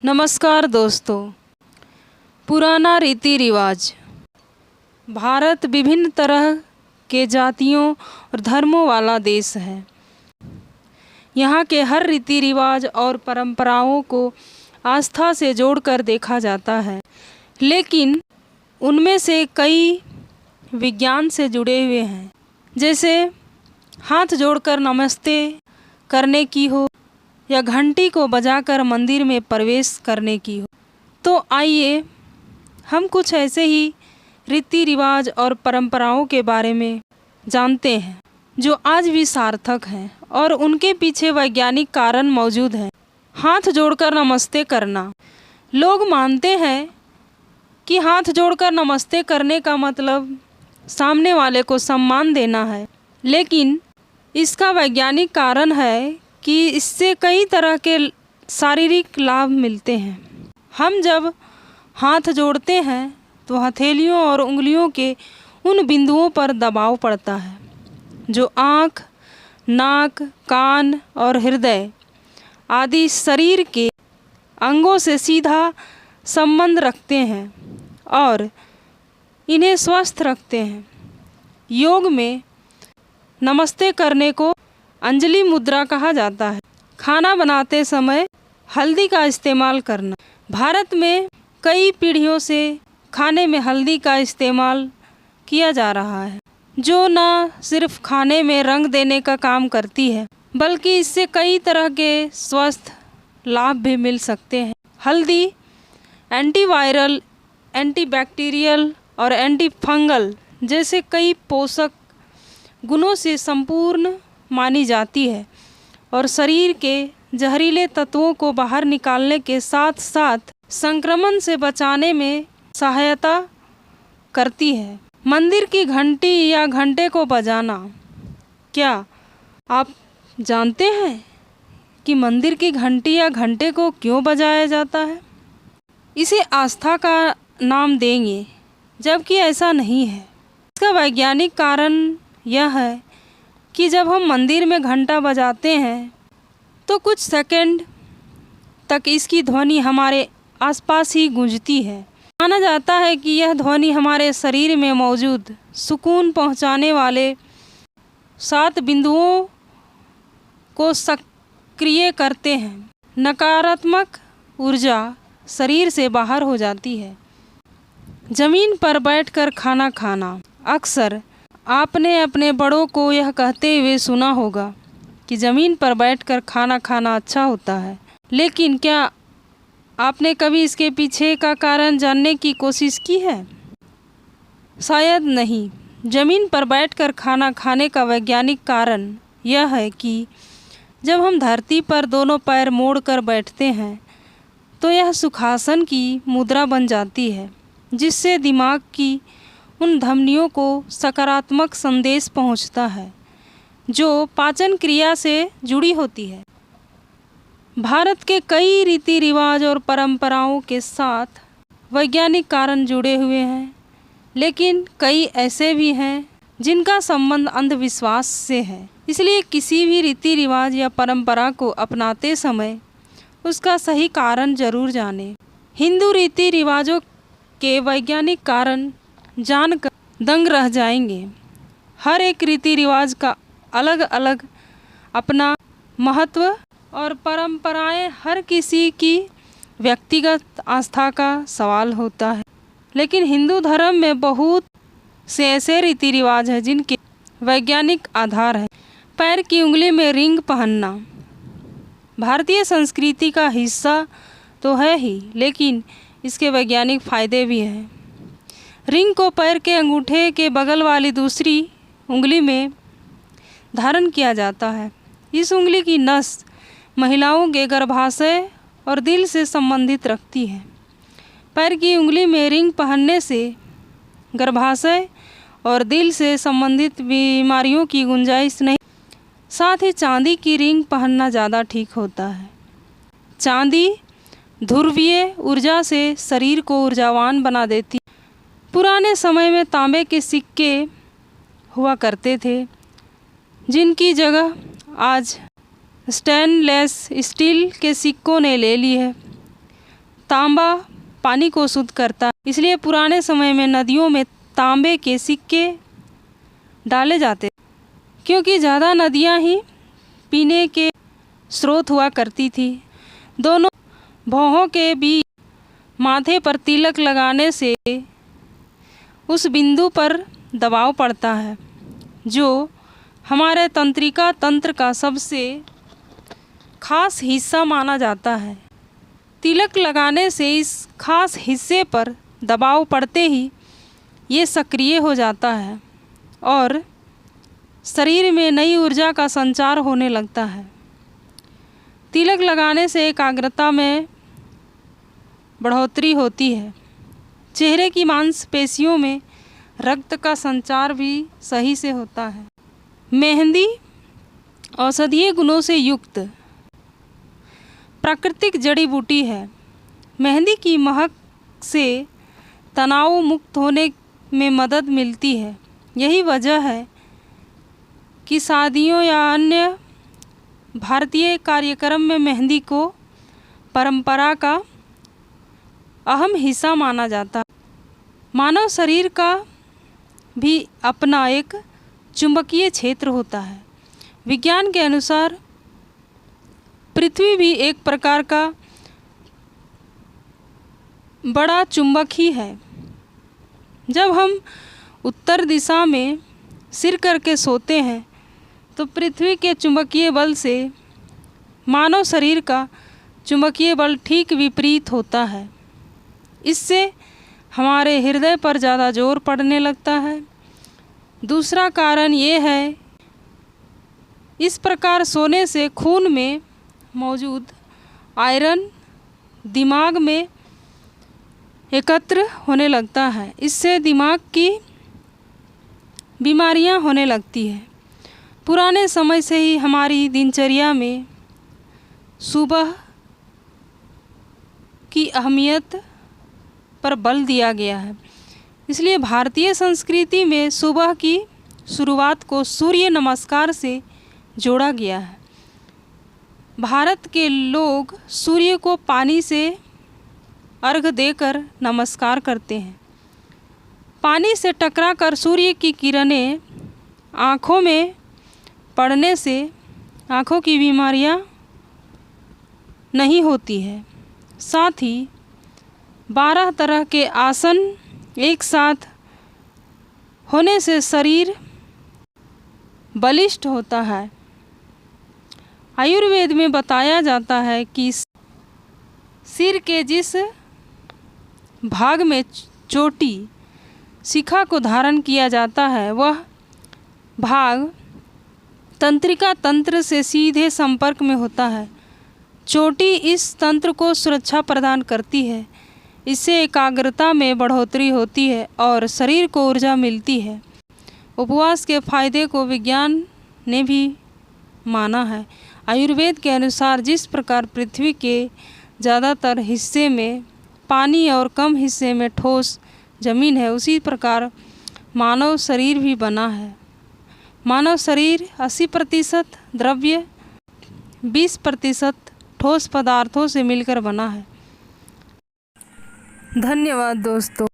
नमस्कार दोस्तों। पुराना रीति रिवाज। भारत विभिन्न तरह के जातियों और धर्मों वाला देश है। यहाँ के हर रीति रिवाज और परंपराओं को आस्था से जोड़कर देखा जाता है, लेकिन उनमें से कई विज्ञान से जुड़े हुए हैं। जैसे हाथ जोड़कर नमस्ते करने की हो या घंटी को बजाकर मंदिर में प्रवेश करने की हो। तो आइए हम कुछ ऐसे ही रीति रिवाज और परंपराओं के बारे में जानते हैं जो आज भी सार्थक हैं और उनके पीछे वैज्ञानिक कारण मौजूद हैं। हाथ जोड़कर नमस्ते करना। लोग मानते हैं कि हाथ जोड़कर नमस्ते करने का मतलब सामने वाले को सम्मान देना है, लेकिन इसका वैज्ञानिक कारण है कि इससे कई तरह के शारीरिक लाभ मिलते हैं। हम जब हाथ जोड़ते हैं तो हथेलियों और उंगलियों के उन बिंदुओं पर दबाव पड़ता है जो आँख, नाक, कान और हृदय आदि शरीर के अंगों से सीधा संबंध रखते हैं और इन्हें स्वस्थ रखते हैं। योग में नमस्ते करने को अंजलि मुद्रा कहा जाता है। खाना बनाते समय हल्दी का इस्तेमाल करना। भारत में कई पीढ़ियों से खाने में हल्दी का इस्तेमाल किया जा रहा है, जो न सिर्फ खाने में रंग देने का काम करती है, बल्कि इससे कई तरह के स्वस्थ लाभ भी मिल सकते हैं। हल्दी एंटीवायरल, एंटीबैक्टीरियल और एंटी फंगल जैसे कई पोषक गुणों से संपूर्ण मानी जाती है और शरीर के जहरीले तत्वों को बाहर निकालने के साथ साथ संक्रमण से बचाने में सहायता करती है। मंदिर की घंटी या घंटे को बजाना। क्या आप जानते हैं कि मंदिर की घंटी या घंटे को क्यों बजाया जाता है? इसे आस्था का नाम देंगे, जबकि ऐसा नहीं है। इसका वैज्ञानिक कारण यह है कि जब हम मंदिर में घंटा बजाते हैं तो कुछ सेकंड तक इसकी ध्वनि हमारे आसपास ही गूंजती है। माना जाता है कि यह ध्वनि हमारे शरीर में मौजूद सुकून पहुंचाने वाले 7 बिंदुओं को सक्रिय करते हैं। नकारात्मक ऊर्जा शरीर से बाहर हो जाती है। ज़मीन पर बैठकर खाना खाना। अक्सर आपने अपने बड़ों को यह कहते हुए सुना होगा कि ज़मीन पर बैठकर खाना खाना अच्छा होता है, लेकिन क्या आपने कभी इसके पीछे का कारण जानने की कोशिश की है? शायद नहीं। ज़मीन पर बैठकर खाना खाने का वैज्ञानिक कारण यह है कि जब हम धरती पर दोनों पैर मोड़कर बैठते हैं तो यह सुखासन की मुद्रा बन जाती है, जिससे दिमाग की उन धमनियों को सकारात्मक संदेश पहुंचता है जो पाचन क्रिया से जुड़ी होती है। भारत के कई रीति रिवाज और परंपराओं के साथ वैज्ञानिक कारण जुड़े हुए हैं, लेकिन कई ऐसे भी हैं जिनका संबंध अंधविश्वास से है। इसलिए किसी भी रीति रिवाज या परंपरा को अपनाते समय उसका सही कारण जरूर जानें। हिंदू रीति रिवाजों के वैज्ञानिक कारण जानकर दंग रह जाएंगे। हर एक रीति रिवाज का अलग अलग अपना महत्व और परंपराएं हर किसी की व्यक्तिगत आस्था का सवाल होता है, लेकिन हिंदू धर्म में बहुत से ऐसे रीति रिवाज हैं जिनके वैज्ञानिक आधार है। पैर की उंगली में रिंग पहनना भारतीय संस्कृति का हिस्सा तो है ही, लेकिन इसके वैज्ञानिक फायदे भी हैं। रिंग को पैर के अंगूठे के बगल वाली दूसरी उंगली में धारण किया जाता है। इस उंगली की नस महिलाओं के गर्भाशय और दिल से संबंधित रखती है। पैर की उंगली में रिंग पहनने से गर्भाशय और दिल से संबंधित बीमारियों की गुंजाइश नहीं। साथ ही चांदी की रिंग पहनना ज़्यादा ठीक होता है। चांदी ध्रुवीय ऊर्जा से शरीर को ऊर्जावान बना देती। पुराने समय में तांबे के सिक्के हुआ करते थे, जिनकी जगह आज स्टेनलेस स्टील के सिक्कों ने ले ली है। तांबा पानी को शुद्ध करता है, इसलिए पुराने समय में नदियों में तांबे के सिक्के डाले जाते, क्योंकि ज़्यादा नदियाँ ही पीने के स्रोत हुआ करती थी। दोनों भौहों के बीच माथे पर तिलक लगाने से उस बिंदु पर दबाव पड़ता है, जो हमारे तंत्रिका तंत्र का सबसे खास हिस्सा माना जाता है। तिलक लगाने से इस खास हिस्से पर दबाव पड़ते ही ये सक्रिय हो जाता है और शरीर में नई ऊर्जा का संचार होने लगता है। तिलक लगाने से एकाग्रता में बढ़ोतरी होती है। चेहरे की मांसपेशियों में रक्त का संचार भी सही से होता है। मेहंदी औषधीय गुणों से युक्त प्राकृतिक जड़ी बूटी है। मेहंदी की महक से तनाव मुक्त होने में मदद मिलती है। यही वजह है कि शादियों या अन्य भारतीय कार्यक्रम में मेहंदी को परंपरा का अहम हिस्सा माना जाता है। मानव शरीर का भी अपना एक चुंबकीय क्षेत्र होता है। विज्ञान के अनुसार पृथ्वी भी एक प्रकार का बड़ा चुंबक ही है। जब हम उत्तर दिशा में सिर करके सोते हैं तो पृथ्वी के चुंबकीय बल से मानव शरीर का चुंबकीय बल ठीक विपरीत होता है। इससे हमारे हृदय पर ज़्यादा जोर पड़ने लगता है। दूसरा कारण ये है, इस प्रकार सोने से खून में मौजूद आयरन दिमाग में एकत्र होने लगता है। इससे दिमाग की बीमारियां होने लगती है। पुराने समय से ही हमारी दिनचर्या में सुबह की अहमियत पर बल दिया गया है। इसलिए भारतीय संस्कृति में सुबह की शुरुआत को सूर्य नमस्कार से जोड़ा गया है। भारत के लोग सूर्य को पानी से अर्घ्य देकर नमस्कार करते हैं। पानी से टकराकर सूर्य की किरणें आँखों में पड़ने से आँखों की बीमारियां नहीं होती है। साथ ही 12 तरह के आसन एक साथ होने से शरीर बलिष्ठ होता है। आयुर्वेद में बताया जाता है कि सिर के जिस भाग में चोटी शिखा को धारण किया जाता है, वह भाग तंत्रिका तंत्र से सीधे संपर्क में होता है। चोटी इस तंत्र को सुरक्षा प्रदान करती है। इससे एकाग्रता में बढ़ोतरी होती है और शरीर को ऊर्जा मिलती है। उपवास के फायदे को विज्ञान ने भी माना है। आयुर्वेद के अनुसार जिस प्रकार पृथ्वी के ज़्यादातर हिस्से में पानी और कम हिस्से में ठोस जमीन है, उसी प्रकार मानव शरीर भी बना है। मानव शरीर 80% द्रव्य 20% ठोस पदार्थों से मिलकर बना है। धन्यवाद दोस्तों।